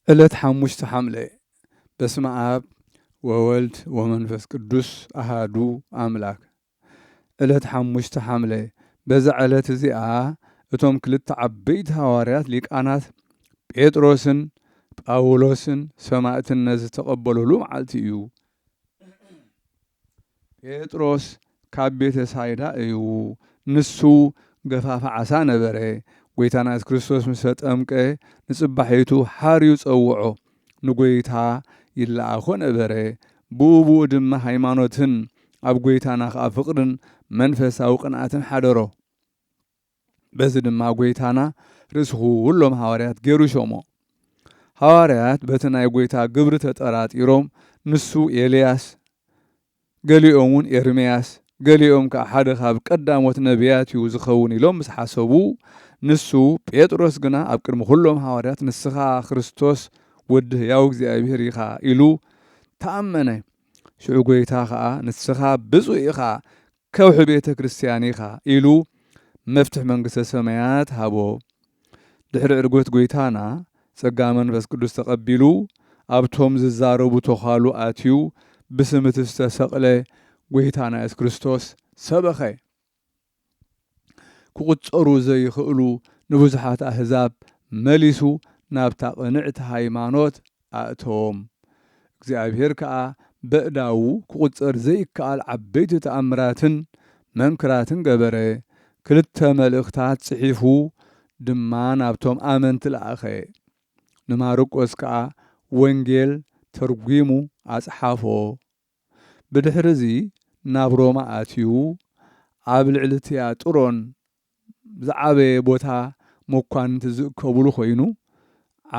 ዕለት 5 ሐምሌ በስመ አብ ወወልድ ወመንፈስ ቅዱስ አሃዱ አምላክ። ዕለት 5 ሐምሌ በዛ ዕለት እዚኣ እቶም ክልተ ዓበይቲ ሐዋርያት ሊቃናት ጴጥሮስን ጳውሎስን ሰማዕትነት ዝተቐበለሉ መዓልቲ እዩ። ጴጥሮስ ካብ ቤተ ሳይዳ እዩ። ንሱ ገፋፋ ዓሳ ነበረ። ጎይታና ኢየሱስ ክርስቶስ ምስ ተጠምቀ ንጽባሒቱ ሓርዩ ጸውዖ ንጎይታ ይለኣኾ ነበረ። ብኡብኡ ድማ ሃይማኖትን ኣብ ጎይታና ከዓ ፍቕርን መንፈሳዊ ቅንዓትን ሓደሮ። በዚ ድማ ጎይታና ርእሲ ኩሎም ሐዋርያት ገይሩ ሾሞ። ሐዋርያት በቲ ናይ ጎይታ ግብሪ ተጠራጢሮም ንሱ ኤልያስ፣ ገሊኦም እውን ኤርምያስ፣ ገሊኦም ከዓ ሓደ ካብ ቀዳሞት ነቢያት እዩ ዝኸውን ኢሎም ምስ ሓሰቡ ንሱ ጴጥሮስ ግና ኣብ ቅድሚ ኩሎም ሐዋርያት ንስኻ ክርስቶስ ወዲ ሕያው እግዚኣብሔር ኢኻ ኢሉ ተኣመነ። ሽዑ ጎይታ ከዓ ንስኻ ብፁዕ ኢኻ ከውሒ ቤተ ክርስቲያን ኢኻ ኢሉ መፍትሕ መንግሥተ ሰማያት ሃቦ። ድሕሪ ዕርጎት ጎይታና ጸጋ መንፈስ ቅዱስ ተቐቢሉ ኣብቶም ዝዛረቡ ተኻሉ ኣትዩ ብስምቲ ዝተሰቕለ ጎይታና ኢየሱስ ክርስቶስ ሰበኸ። ክቁፀሩ ዘይኽእሉ ንብዙሓት ኣሕዛብ መሊሱ ናብታ ቅንዕቲ ሃይማኖት ኣእተዎም። እግዚኣብሔር ከዓ በእዳዉ ክቁፀር ዘይከኣል ዓበይቲ ተኣምራትን መንክራትን ገበረ። ክልተ መልእኽታት ጽሒፉ ድማ ናብቶም ኣመንቲ ለኣኸ። ንማርቆስ ከዓ ወንጌል ተርጒሙ ኣጽሓፎ። ብድሕሪ እዚ ናብ ሮማ ኣትዩ ኣብ ልዕሊ ትያጥሮን ዝዓበየ ቦታ መኳንንቲ ዝእከብሉ ኮይኑ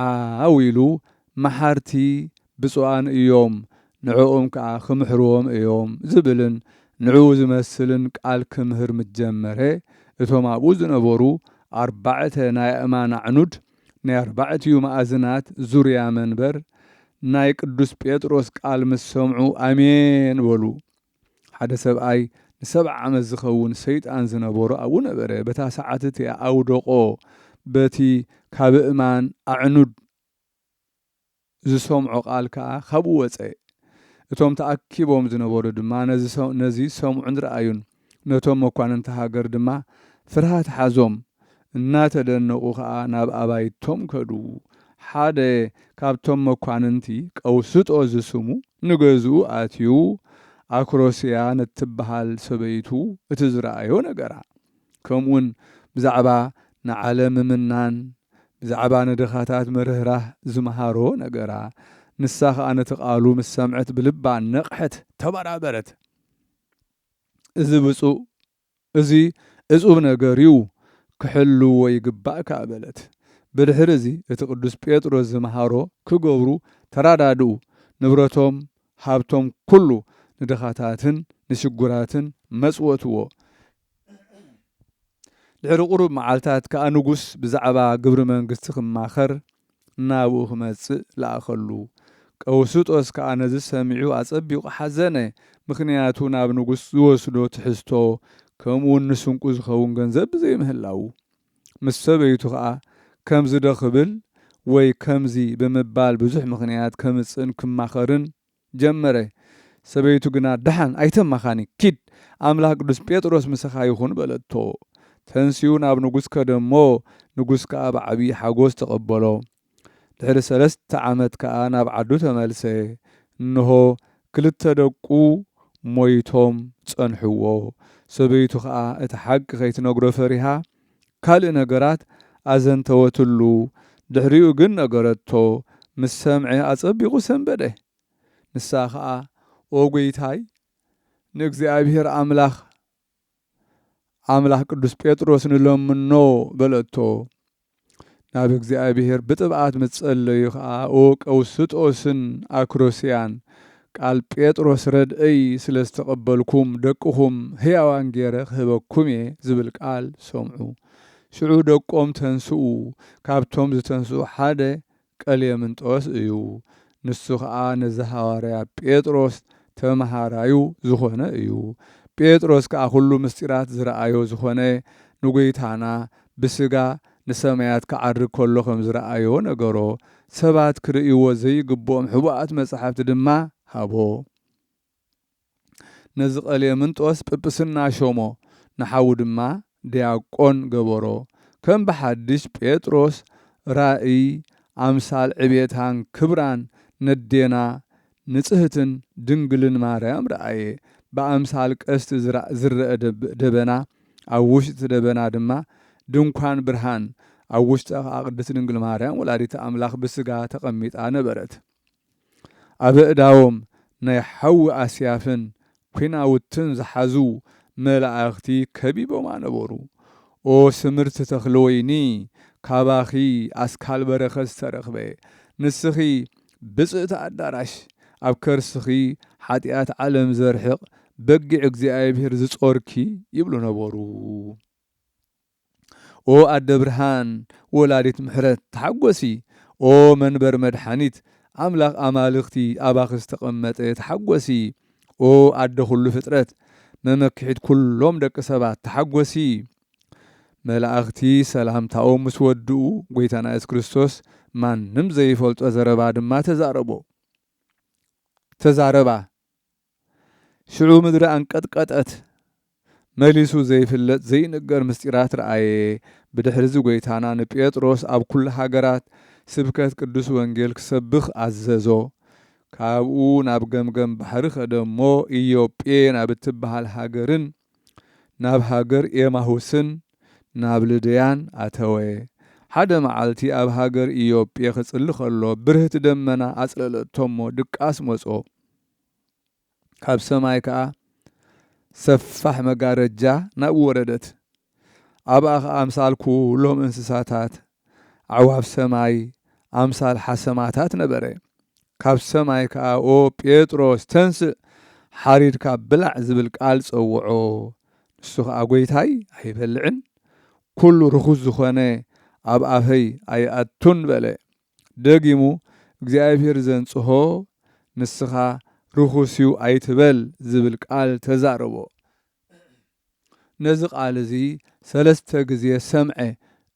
ዓው ኢሉ መሓርቲ ብፁዓን እዮም ንዕኦም ከዓ ክምሕርዎም እዮም ዝብልን ንዕኡ ዝመስልን ቃል ክምህር ምጀመረ። እቶም ኣብኡ ዝነበሩ 4 ናይ ኣእማን ኣዕኑድ ናይ 4 ማእዝናት ዙርያ መንበር ናይ ቅዱስ ጴጥሮስ ቃል ምስ ሰምዑ ኣሜን በሉ። ሓደ ሰብኣይ ን7 ዓመት ዝኸውን ሰይጣን ዝነበሮ ኣብኡ ነበረ። በታ ሰዓት እቲኣ ኣውደቆ። በቲ ካብ እማን ኣዕኑድ ዝሰምዖ ቃል ከዓ ካብኡ ወፀ። እቶም ተኣኪቦም ዝነበሩ ድማ ነዚ ሰምዑን ረኣዩን። ነቶም መኳንንቲ ሃገር ድማ ፍርሃት ሓዞም። እናተደነቁ ከዓ ናብ ኣባይቶም ከዱ። ሓደ ካብቶም መኳንንቲ ቀውስጦ ዝስሙ ንገዝኡ ኣትዩ ኣክሮስያ እትበሃል ሰበይቱ እቲ ዝረኣዮ ነገራ ከምኡውን ብዛዕባ ንዓለም ምናን ብዛዕባ ንድኻታት ምርህራህ ዝመሃሮ ነገራ ንሳ ከዓ ነቲ ቃሉ ምስ ሰምዐት ብልባ ነቕሐት ተበራበረት። እዚ እጹብ ነገር እዩ ክሕልዎ ይግባእ ካበለት። ብድሕሪ እዚ እቲ ቅዱስ ጴጥሮስ ዝመሃሮ ክገብሩ ተራዳድኡ። ንብረቶም ሃብቶም ኩሉ ንድኻታትን ንሽጉራትን መጽወትዎ። ድሕሪ ቁሩብ መዓልታት ከዓ ንጉስ ብዛዕባ ግብሪ መንግስቲ ክማኸር ናብኡ ክመጽእ ለኣኸሉ። ቀውስጦስ ከዓ ነዚ ሰሚዑ ኣጸቢቑ ሓዘነ። ምክንያቱ ናብ ንጉስ ዝወስዶ ትሕዝቶ ከምኡውን ንስንቁ ዝኸውን ገንዘብ ብዘይምህላው። ምስ ሰበይቱ ከዓ ከምዚ ዶ ክብል ወይ ከምዚ ብምባል ብዙሕ ምክንያት ከምፅን ክማኸርን ጀመረ። ሰበይቱ ግና ድሓን ኣይተማኻኒ ኪድ ኣምላኽ ቅዱስ ጴጥሮስ ምስኻ ይኹን በለቶ። ተንስኡ ናብ ንጉስ ከደሞ ንጉስ ከዓ ብዓብዪ ሓጎስ ተቐበሎ። ድሕሪ 3 ዓመት ከዓ ናብ ዓዱ ተመልሰ። እንሆ 2 ደቁ ሞይቶም ጸንሕዎ። ሰበይቱ ከዓ እቲ ሓቂ ከይትነግሮ ፈሪሃ ካልእ ነገራት ኣዘንተወትሉ። ድሕሪኡ ግን ነገረቶ። ምስ ሰምዐ ኣጸቢቑ ሰንበደ። ንሳ ከዓ ኦ ጎይታይ ንእግዚኣብሔር ኣምላኽ ቅዱስ ጴጥሮስ ንለምኖ በለቶ። ናብ እግዚአብሔር ብጥብዓት ምጸለዩ ከዓ ኦ ቀውስጦስን ኣክሮስያን ቃል ጴጥሮስ ረድአይ ስለ ዝተቐበልኩም ደቅኹም ሕያዋን ገይረ ክህበኩም እየ ዝብል ቃል ሰምዑ። ሽዑ ደቆም ተንስኡ። ካብቶም ዝተንስኡ ሓደ ቀሌምንጦስ እዩ። ንሱ ከዓ ነዚ ሐዋርያ ጴጥሮስ ተመሃራዩ ዝኾነ እዩ። ጴጥሮስ ከዓ ኩሉ ምስጢራት ዝረአዮ ዝኾነ ንጎይታና ብስጋ ንሰማያት ክዓርግ ከሎ ከም ዝረአዮ ነገሮ። ሰባት ክርእይዎ ዘይግብኦም ሕቡኣት መጽሓፍቲ ድማ ሃቦ ነዚ ቀሌምንጦስ ጵጵስና ሾሞ ንሓዉ ድማ ዲያቆን ገበሮ ከም ብሓድሽ ጴጥሮስ ራእይ ኣምሳል ዕቤታን ክብራን ነዴና ንጽህትን ድንግልን ማርያም ረአየ በአምሳል ቀስት ዝረአ ደበና ኣብ ውሽጢ ደበና ድማ ድንኳን ብርሃን ኣብ ውሽጢ ቅድስት ድንግል ማርያም ወላዲተ ኣምላኽ ብስጋ ተቐሚጣ ነበረት ኣብ እዳዎም ናይ ሓዊ ኣስያፍን ኩናውትን ዝሓዙ መላእኽቲ ከቢቦማ ነበሩ ኦ ስምርቲ ተኽሊ ወይኒ ካባኺ ኣስካል በረኸት ዝተረኽበ ንስኺ ብጽእቲ ኣዳራሽ ኣብ ከርስኺ ሓጢኣት ዓለም ዘርሕቕ በጊዕ እግዚኣብሔር ዝጾርኪ ይብሉ ነበሩ ኦ ኣደ ብርሃን ወላዲት ምሕረት ተሓጐሲ ኦ መንበር መድሓኒት ኣምላኽ ኣማልኽቲ ኣባኺ ዝተቐመጠ ተሓጐሲ ኦ ኣደ ኩሉ ፍጥረት መመክሒት ኩሎም ደቂ ሰባት ተሓጐሲ መላእኽቲ ሰላምታኦም ምስ ወድኡ ጎይታና ኢየሱስ ክርስቶስ ማንም ዘይፈልጦ ዘረባ ድማ ተዛረባ ሽዑ ምድሪ አንቀጥቀጠት መሊሱ ዘይፍለጥ ዘይንገር ምስጢራት ረአየ ብድሕሪዚ ጎይታና ንጴጥሮስ ኣብ ኩሉ ሃገራት ስብከት ቅዱስ ወንጌል ክሰብኽ ኣዘዞ ካብኡ ናብ ገምገም ባሕሪ ኸደሞ ኢዮጴ ናብ እትበሃል ሃገርን ናብ ሃገር ኤማሁስን ናብ ልድያን ኣተወ ሓደ መዓልቲ ኣብ ሃገር ኢዮጴ ክጽሊ ኸሎ ብርህቲ ደመና ኣጽለለቶሞ ድቃስ መጾ ካብ ሰማይ ከዓ ሰፋሕ መጋረጃ ናብ ወረደት ኣብኣ ከዓ ኣምሳል ኩሎም እንስሳታት ኣዕዋፍ ሰማይ ኣምሳል ሓሰማታት ነበረ ካብ ሰማይ ከዓ ኦ ጴጥሮስ ተንስእ ሓሪድካ ብላዕ ዝብል ቃል ጸውዖ ንሱ ከዓ ጐይታይ ኣይበልዕን ኩሉ ርኹስ ዝኾነ ኣብ ኣፈይ ኣይኣቱን በለ ደጊሙ እግዚኣብሔር ዘንጽሖ ንስኻ ርኹስዩ ኣይትበል ዝብል ቃል ተዛረቦ ነዚ ቃል እዚ 3 ግዜ ሰምዐ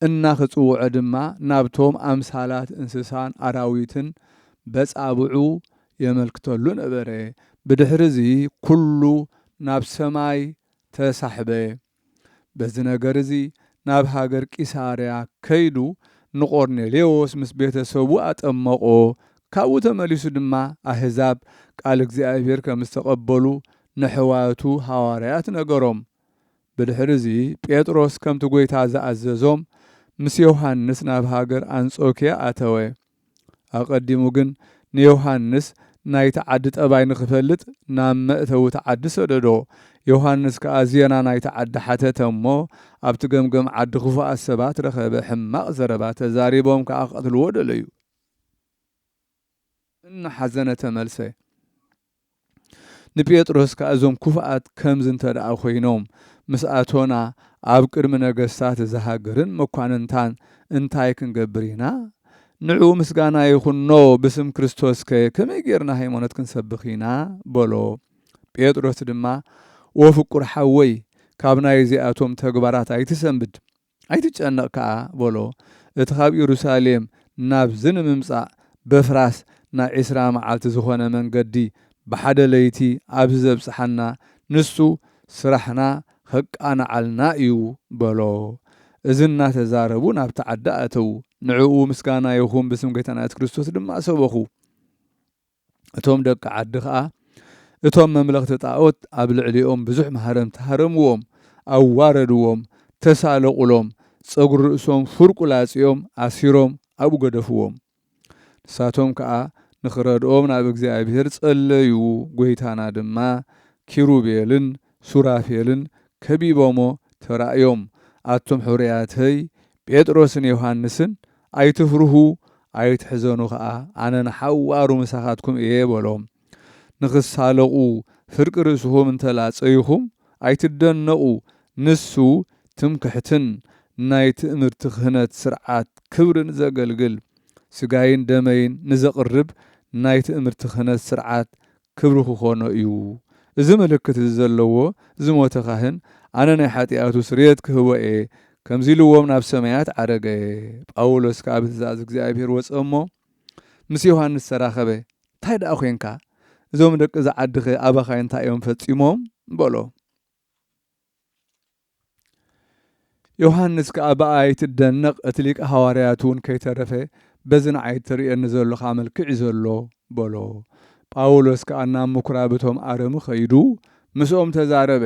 እናኽጽውዖ ድማ ናብቶም ኣምሳላት እንስሳን ኣራዊትን በጻብዑ የመልክተሉ ነበረ ብድሕሪዚ ኩሉ ናብ ሰማይ ተሳሕበ በዚ ነገር እዚ ናብ ሃገር ቂሳርያ ከይዱ ንቆርኔሌዎስ ምስ ቤተሰቡ ኣጠመቆ ካብኡ ተመሊሱ ድማ ኣሕዛብ ቃል እግዚኣብሔር ከም ዝተቐበሉ ንሕዋቱ ሐዋርያት ነገሮም ብድሕሪዚ ጴጥሮስ ከምቲ ጐይታ ዝኣዘዞም ምስ ዮሐንስ ናብ ሃገር አንጾኪያ ኣተወ ኣቐዲሙ ግን ንዮሐንስ ናይቲ ዓዲ ጠባይ ንኽፈልጥ ናብ መእተዊ ተዓዲ ሰደዶ ዮሐንስ ከዓ ዜና ናይቲ ዓዲ ሓተተ እሞ ኣብቲ ገምገም ዓዲ ክፉኣት ሰባት ረኸበ ሕማቕ ዘረባ ተዛሪቦም ከዓ ቐትልዎ ደለዩ እናሓዘነ ተመልሰ ንጴጥሮስ ከዓ እዞም ክፉኣት ከምዚ እንተደኣ ኮይኖም ምስኣቶና ኣብ ቅድሚ ነገሥታት ዝሃገርን መኳንንታን እንታይ ክንገብር ኢና ንዑ ምስጋና ይኹኖ ብስም ክርስቶስ ከመይ ጌርና ሃይማኖት ክንሰብኽ ኢና በሎ ጴጥሮስ ድማ ወፍቁር ሓወይ ካብ ናይ እዚኣቶም ተግባራት ኣይትሰንብድ ኣይትጨነቕ ከዓ በሎ እቲ ካብ ኢየሩሳሌም ናብ ንምምጻእ በፍራስ ናይ 20 መዓልቲ ዝኾነ መንገዲ ብሓደ ለይቲ ኣብ ዘብጽሓና ንሱ ስራሕና ኸቃናዓልና እዩ በሎ እዚ እናተዛረቡ ናብቲ ዓዲ ኣተዉ ንዕኡ ምስጋና ይኹን ብስም ጎይታና ኢየሱስ ክርስቶስ ድማ ሰበኹ እቶም ደቂ ዓዲ ከዓ እቶም መምለኽቲ ጣዖት ኣብ ልዕሊኦም ብዙሕ ማህረም ተሃረምዎም ኣዋረድዎም ተሳለቁሎም ፀጉሪ ርእሶም ፍርቁ ላጽዮም ኣሲሮም ኣብኡ ገደፍዎም ንሳቶም ከዓ ንኽረድኦም ናብ እግዚኣብሔር ጸለዩ ጐይታና ድማ ኪሩቤልን ሱራፌልን ከቢቦሞ ተራእዮም ኣቶም ሕርያተይ ጴጥሮስን ዮሐንስን ኣይትፍርሁ ኣይትሕዘኑ ከዓ ኣነ ንሓዋሩ ምሳኻትኩም እየ በሎም ንኽሳለቁ ፍርቂ ርእስኹም እንተላጸይኹም ኣይትደነቑ ንሱ ትምክሕትን ናይ ትእምርቲ ክህነት ስርዓት ክብርን ዘገልግል ስጋይን ደመይን ንዘቕርብ ናይ ትእምርቲ ክህነት ስርዓት ክብሪ ክኾኖ እዩ እዚ ምልክት ዘለዎ ዝሞተ ካህን ኣነ ናይ ሓጢኣቱ ስርየት ክህቦ እየ ከምዚ ኢልዎም ናብ ሰማያት ዓረገ ጳውሎስ ካብ ትእዛዝ እግዚኣብሔር ወፀሞ ምስ ዮሃንስ ተራኸበ እንታይ ደኣ ኮንካ እዞም ደቂ ዝዓድኸ ኣባኻይ እንታይ እዮም ፈፂሞም በሎ ዮሃንስ ከዓ በኣይ ትደነቕ እቲ ሊቀ ሃዋርያት እውን ከይተረፈ በዚ ንዓይ ትርእየኒ ዘለኻ መልክዕ ዘሎ በሎ ጳውሎስ ከዓ ናብ ምኩራብ እቶም ኣረሙ ኸይዱ ምስኦም ተዛረበ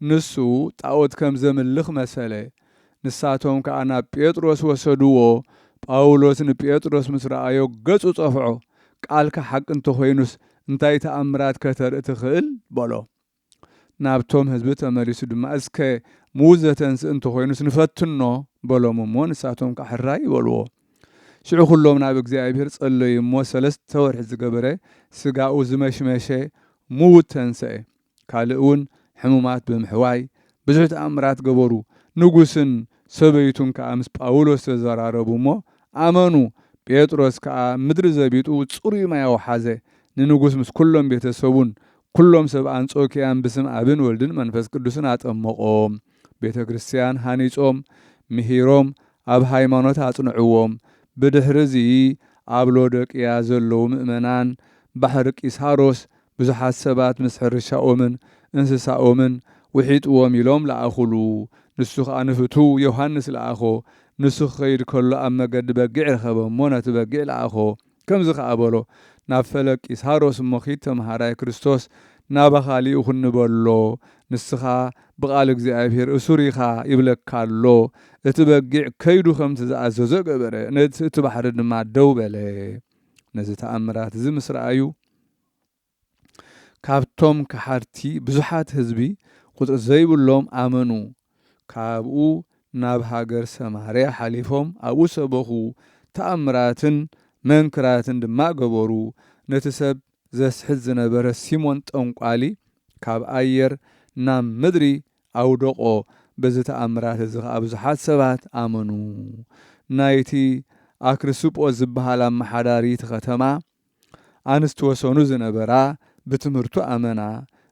ንሱ ጣዖት ከም ዘምልኽ መሰለ ንሳቶም ከዓ ናብ ጴጥሮስ ወሰድዎ ጳውሎስ ንጴጥሮስ ምስ ረኣዮ ገጹ ጸፍዖ ቃልካ ሓቂ እንተኾይኑስ እንታይ ተኣምራት ከተርኢ ትኽእል በሎ ናብቶም ህዝቢ ተመሊሱ ድማ እስከ ሙዝ ዘተንስእ እንተኾይኑስ ንፈትኖ በሎም እሞ ንሳቶም ከዓ ሕራይ ይበልዎ ሽዑ ኩሎም ናብ እግዚኣብሔር ጸለዩ እሞ 3 ወርሒ ዝገበረ ስጋኡ ዝመሽመሸ ሙት ተንስአ ካልእ እውን ሕሙማት ብምሕዋይ ብዙሕ ተኣምራት ገበሩ ንጉስን ሰበይቱን ከዓ ምስ ጳውሎስ ተዘራረቡ እሞ ኣመኑ ጴጥሮስ ከዓ ምድሪ ዘቢጡ ጽሩይ ማይ ሓዘ ንንጉስ ምስ ኩሎም ቤተሰቡን ኩሎም ሰብ አንጾኪያን ብስም አብን ወልድን መንፈስ ቅዱስን አጠመቆም ቤተ ክርስቲያን ሃኒጾም ምሂሮም ኣብ ሃይማኖት አጽንዕዎም ብድሕሪዚ ኣብ ሎዶቅያ ዘለዉ ምእመናን ባሕሪ ቂሳሮስ ብዙሓት ሰባት ምስ ሕርሻኦምን እንስሳኦምን ውሒጥዎም ኢሎም ለኣኹሉ ንሱ ከዓ ንፍቱ ዮሃንስ ለኣኾ ንሱ ክኸይድ ከሎ ኣብ መገዲ በጊዕ ረኸበ እሞ ነቲ በጊዕ ለኣኾ ከምዚ ከዓ በሎ ናብ ፈለግ ቂሳሮስ እሞ ኺድ ተምሃራይ ክርስቶስ ናባኻሊኡ ክንበሎ ንስኻ ብቓል እግዚኣብሔር እሱር ኢኻ ይብለካ ኣሎ እቲ በጊዕ ከይዱ ከምቲ ዝኣዘዞ ገበረ እቲ ባሕሪ ድማ ደው በለ ነዚ ተኣምራት እዚ ምስ ረኣዩ ካብቶም ካሓርቲ ብዙሓት ህዝቢ ቁጥሪ ዘይብሎም ኣመኑ ካብኡ ናብ ሃገር ሰማርያ ሓሊፎም ኣብኡ ሰበኹ ተኣምራትን መንክራትን ድማ ገበሩ ነቲ ሰብ ዘስሕት ዝነበረ ሲሞን ጠንቋሊ ካብ ኣየር ናብ ምድሪ ኣውደቆ በዚ ተኣምራት እዚ ከዓ ብዙሓት ሰባት ኣመኑ ናይቲ ኣክርስጶስ ዝበሃል ኣመሓዳሪት ከተማ ኣንስቲ ወሰኑ ዝነበራ ብትምህርቱ ኣመና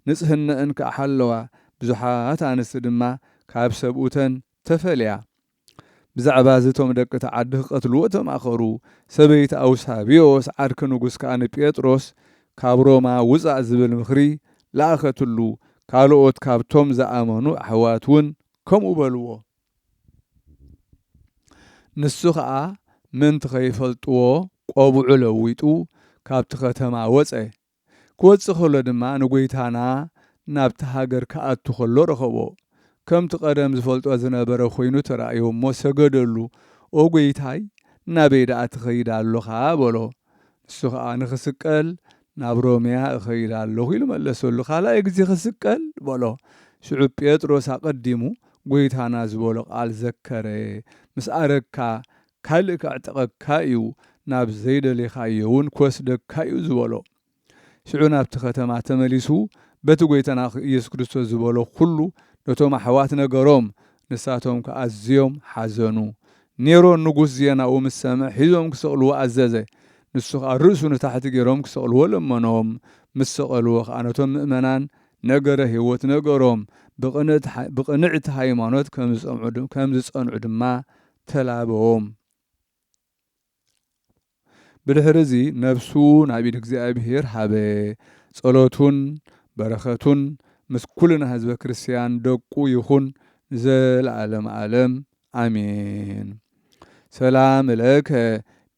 ንጽህነአን ከዓ ሓለዋ ብዙሓት ኣንስቲ ድማ ካብ ሰብኡተን ተፈልያ ብዛዕባ እቶም ደቂ ተዓዲ ክቐትልዎ ተማኸሩ ሰበይቲ ኣውሳብዮስ ዓድኪ ንጉስ ከዓ ንጴጥሮስ ካብ ሮማ ውፃእ ዝብል ምኽሪ ለኣኸትሉ ካልኦት ካብቶም ዝኣመኑ ኣሕዋት እውን ከምኡ በልዎ ንሱ ከዓ ምንቲ ከይፈልጥዎ ቆብዑ ለዊጡ ካብቲ ከተማ ወፀ ክወፅእ ከሎ ድማ ንጎይታና ናብቲ ሃገር ከኣቱ ከሎ ረኸቦ ከምቲ ቀደም ዝፈልጦ ዝነበረ ኮይኑ ተራእዮ እሞ ሰገደሉ ኦ ጎይታይ ናበይ ደኣ ትኸይድ ኣለኻ በሎ ንሱ ከዓ ንኽስቀል ናብ ሮምያ እኸይድ ኣለኹ ኢሉ መለሰሉ ካልኣይ ግዜ ክስቀል በሎ ሽዑ ጴጥሮስ ኣቐዲሙ ጎይታና ዝበሎ ቃል ዘከረ ምስ ኣረግካ ካልእ ካዕጠቐካ እዩ ናብ ዘይደለኻዮ እውን ክወስደካ እዩ ዝበሎ ሽዑ ናብቲ ከተማ ተመሊሱ በቲ ጎይታና ኢየሱስ ክርስቶስ ዝበሎ ኩሉ ነቶም ኣሕዋት ነገሮም ንሳቶም ከዓ ኣዝዮም ሓዘኑ ኔሮን ንጉስ ዜናኡ ምስ ሰምዕ ሒዞም ክሰቕልዎ ኣዘዘ ንሱ ከዓ ርእሱ ንታሕቲ ገይሮም ክሰቕልዎ ለመኖም ምስ ሰቐልዎ ከዓ ነቶም ምእመናን ነገረ ህይወት ነገሮም ብቕንዕቲ ሃይማኖት ከም ዝጸንዑ ድማ ተላበዎም ብድሕሪዚ ነብሱ ናብ ኢድ እግዚኣብሔር ሃበ ጸሎቱን በረኸቱን ምስ ኩልና ህዝበ ክርስቲያን ደቁ ይኹን ዘለዓለም ዓለም አሜን ሰላም ለከ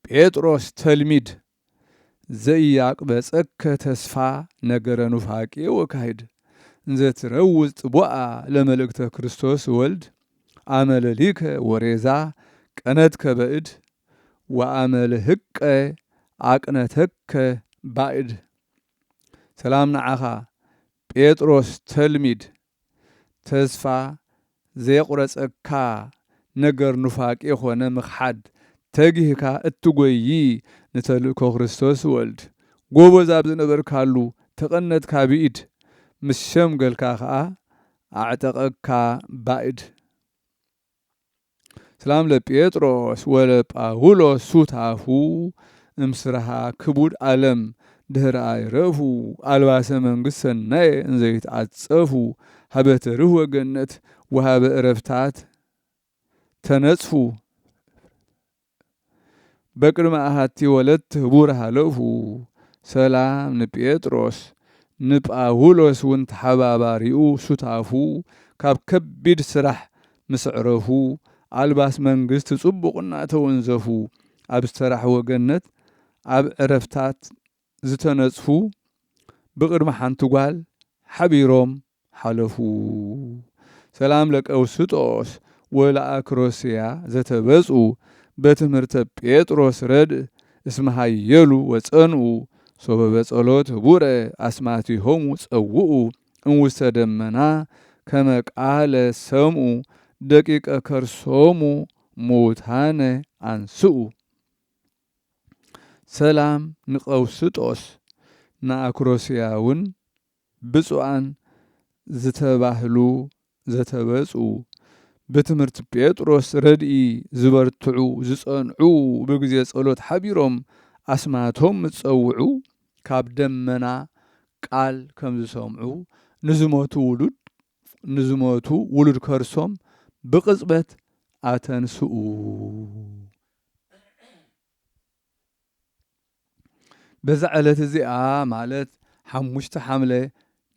ጴጥሮስ ተልሚድ ዘኢያቅበጸከ ተስፋ ነገረ ኑፋቄ ወካይድ እንዘ ትረውዝ ጥቡአ ለመልእክተ ክርስቶስ ወልድ አመለሊከ ወሬዛ ቀነትከ በእድ ወአመልህቀ አቅነተከ ባእድ ሰላም ነዓኻ ጴጥሮስ ተልሚድ ተስፋ ዘየቁረጸካ ነገር ኑፋቄ ኾነ ምኽሓድ ተጊህካ እትጐይ ንተልእኮ ክርስቶስ ወልድ ጎበዝ ኣብ ዝነበርካሉ ተቐነትካ ብኢድ ምስ ሸምገልካ ከዓ ኣዕጠቐካ ባእድ ሰላም ለጴጥሮስ ወለጳውሎስ ሱታፉ እምስራሃ ክቡድ ዓለም ድህረ ኣይረፉ ኣልባሰ መንግሥት ሰናየ እንዘይትዓጸፉ ሃበተ ርህወ ገነት ወሃበ ዕረፍታት ተነጽፉ በቅድመ አሃቲ ወለት ህቡር ሃለፉ ሰላም ንጴጥሮስ ንጳውሎስ እውን ተሓባባሪኡ ሱታፉ ካብ ከቢድ ስራሕ ምስዕረፉ አልባስ መንግስት ጽቡቕ እናተወንዘፉ ኣብ ዝተራሕወ ገነት ኣብ ዕረፍታት ዝተነጽፉ ብቅድሚ ሓንቲ ጓል ሓቢሮም ሓለፉ። ሰላም ለቀውስጦስ ወለአክሮስያ ዘተበጽኡ በትምህርተ ጴጥሮስ ረድእ እስመ ሃየሉ ወጸንኡ ሶበ በጸሎት ህቡረ አስማቲሆሙ ጸውኡ እንውስተ ደመና ከመ ቃለ ሰምኡ ደቂቀ ከርሶሙ ሙታነ አንስኡ። ሰላም ንቀውስጦስ ንአክሮስያውን ብፁዓን ዝተባህሉ ዘተበጽኡ በትምህርቲ ጴጥሮስ ረድኢ ዝበርትዑ ዝጸንዑ ብግዜ ጸሎት ሓቢሮም አስማቶም ዝጸውዑ ካብ ደመና ቃል ከም ዝሰምዑ ንዝሞቱ ውሉድ ከርሶም ብቅጽበት አተንስኡ። በዛ ዕለት እዚኣ ማለት 5 ሐምለ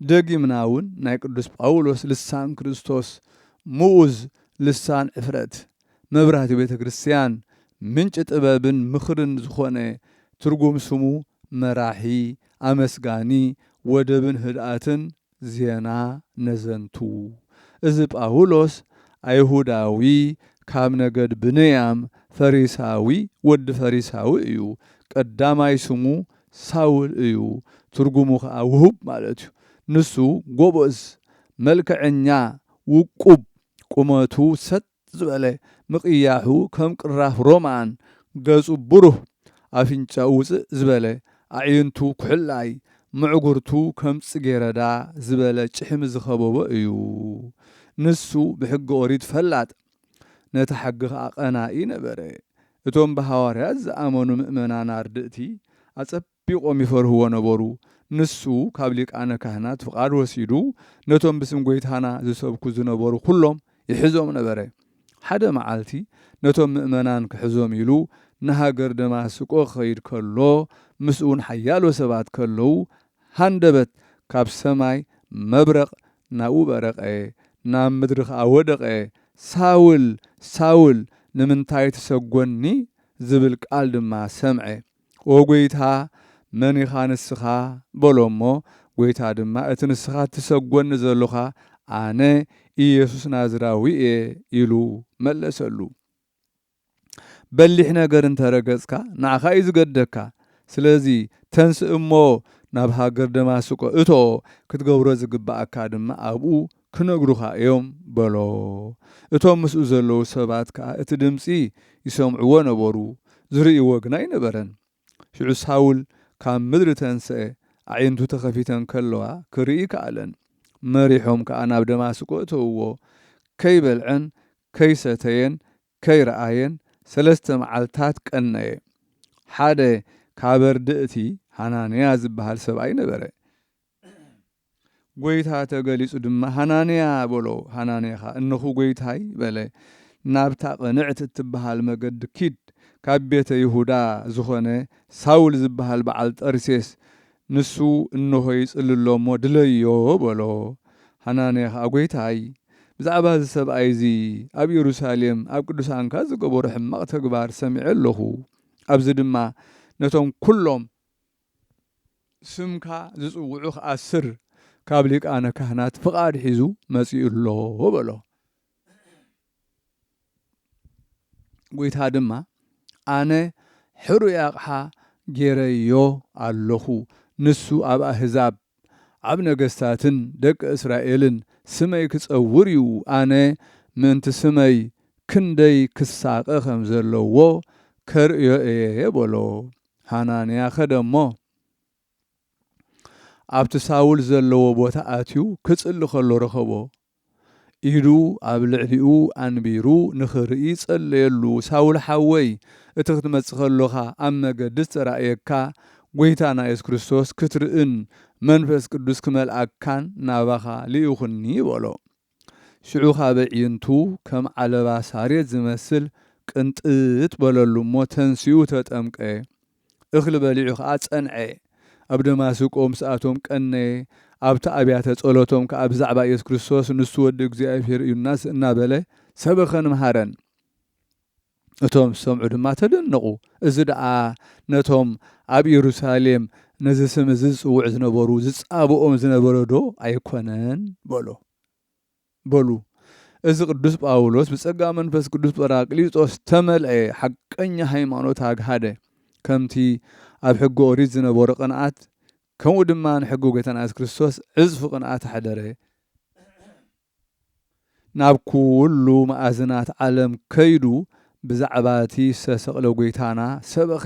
ደጊምና እውን ናይ ቅዱስ ጳውሎስ ልሳን ክርስቶስ ምኡዝ ልሳን ዕፍረት መብራህቲ ቤተ ክርስቲያን ምንጭ ጥበብን ምኽርን ዝኾነ ትርጉም ስሙ መራሒ አመስጋኒ ወደብን ህድአትን ዜና ነዘንቱ። እዚ ጳውሎስ አይሁዳዊ ካብ ነገድ ብንያም ፈሪሳዊ ወዲ ፈሪሳዊ እዩ። ቀዳማይ ስሙ ሳውል እዩ። ትርጉሙ ከዓ ውሁብ ማለት እዩ። ንሱ ጎበዝ መልክዐኛ ውቁብ ቁመቱ ሰጥ ዝበለ ምቕያሑ ከም ቅራፍ ሮማን ገጹ ብሩህ አፍንጫ ውፅእ ዝበለ ኣዕይንቱ ኩሕላይ ምዕጉርቱ ከም ጽጌረዳ ዝበለ ጭሕሚ ዝኸበቦ እዩ። ንሱ ብሕጊ ኦሪት ፈላጥ ነቲ ሓጊ ከዓ ቀናኢ ነበረ። እቶም ብሃዋርያት ዝኣመኑ ምእመናን አርድእቲ አጸቢቆም ይፈርህዎ ነበሩ። ንሱ ካብ ሊቃነ ካህናት ፍቃድ ወሲዱ ነቶም ብስም ጎይታና ዝሰብኩ ዝነበሩ ኩሎም ይሕዞም ነበረ። ሓደ መዓልቲ ነቶም ምእመናን ክሕዞም ኢሉ ንሃገር ደማስቆ ክኸይድ ከሎ ምስኡን ሓያሎ ሰባት ከለዉ ሃንደበት ካብ ሰማይ መብረቕ ናብኡ በረቐ፣ ናብ ምድሪ ከዓ ወደቐ። ሳውል ሳውል ንምንታይ ትሰጐኒ ዝብል ቃል ድማ ሰምዐ። ወጎይታ መን ኢኻ ንስኻ በሎ እሞ ጎይታ ድማ እቲ ንስኻ ትሰጐኒ ዘለኻ ኣነ ኢየሱስ ናዝራዊ እየ ኢሉ መለሰሉ። በሊሕ ነገር እንተረገጽካ ንዓኻ እዩ ዝገደካ። ስለዚ ተንስእ እሞ ናብ ሃገር ደማስቆ እቶ ክትገብሮ ዝግባአካ ድማ ኣብኡ ክነግሩኻ እዮም በሎ። እቶም ምስኡ ዘለዉ ሰባት ከዓ እቲ ድምፂ ይሰምዕዎ ነበሩ፣ ዝርእይዎ ግና ይነበረን። ሽዑ ሳውል ካብ ምድሪ ተንስአ፣ ኣዕይንቱ ተኸፊተን ከለዋ ክርኢ ከኣለን። መሪሖም ከዓ ናብ ደማስቆ እተውዎ። ከይበልዐን ከይሰተየን ከይረአየን 3 መዓልታት ቀነየ። ሓደ ካብ ኣርድእቲ ሃናንያ ዝበሃል ሰብኣይ ነበረ። ጎይታ ተገሊጹ ድማ ሃናንያ በሎ። ሃናንያ ኸ እነኹ ጎይታይ በለ። ናብታ ቐንዕት እትበሃል መገዲ ኪድ ካብ ቤተ ይሁዳ ዝኾነ ሳውል ዝበሃል በዓል ጠርሴስ ንሱ እነሆ ይጽልሎ እሞ ድለዮ በሎ። ሃናንያ ኸ ጎይታይ ብዛዕባ እዚ ሰብኣይ እዚ ኣብ ኢየሩሳሌም ኣብ ቅዱሳንካ ዝገበሮ ሕማቕ ተግባር ሰሚዐ ኣለኹ። ኣብዚ ድማ ነቶም ኩሎም ስምካ ዝጽውዑ ክኣስር ካብ ሊቃነ ካህናት ፍቓድ ሒዙ መጺኡ ኣሎ በሎ። ጎይታ ድማ ኣነ ሕሩይ ኣቕሓ ጌረዮ ኣለኹ። ንሱ ኣብ ኣሕዛብ ኣብ ነገሥታትን ደቂ እስራኤልን ስመይ ክጸውር እዩ። ኣነ ምእንቲ ስመይ ክንደይ ክሳቐ ከም ዘለዎ ከርእዮ እየ በሎ። ሃናንያ ኸደ እሞ ኣብቲ ሳውል ዘለዎ ቦታ ኣትዩ ክጽሊ ከሎ ረኸቦ። ኢዱ ኣብ ልዕሊኡ ኣንቢሩ ንኽርኢ ጸለየሉ። ሳውል ሓወይ እቲ ክትመጽእ ከሎኻ ኣብ መገዲ ዝተራእየካ ጎይታና ኢየሱስ ክርስቶስ ክትርእን መንፈስ ቅዱስ ክመልኣካን ናባኻ ልኢኹኒ በሎ። ሽዑ ካብ ኣዕይንቱ ከም ዓለባ ሳሬት ዝመስል ቅንጥጥ በለሉ እሞ ተንስኡ ተጠምቀ እኽሊ በሊዑ ከዓ ጸንዐ ኣብ ደማስቆ ምስኣቶም ቀነ ኣብቲ ኣብያተ ጸሎቶም ከዓ ብዛዕባ ኢየሱስ ክርስቶስ ንሱ ወዲ እግዚኣብሔር እዩና እናበለ ሰበኸን መሃረን እቶም ሰምዑ ድማ ተደነቑ እዚ ደኣ ነቶም ኣብ ኢየሩሳሌም ነዚ ስም እዚ ዝፅውዕ ዝነበሩ ዝጻብኦም ዝነበረ ዶ ኣይኮነን በሉ እዚ ቅዱስ ጳውሎስ ብጸጋ መንፈስ ቅዱስ ጰራቅሊጦስ ተመልአ ሓቀኛ ሃይማኖት ኣግሃደ ከምቲ ኣብ ሕጊ ኦሪት ዝነበሩ ቅንዓት ከምኡ ድማ ንሕጊ ጌታና ኢየሱስ ክርስቶስ ዕዝፊ ቅንዓት ሓደረ ናብ ኩሉ ማእዝናት ዓለም ከይዱ ብዛዕባ እቲ ዝተሰቕለ ጐይታና ሰበኸ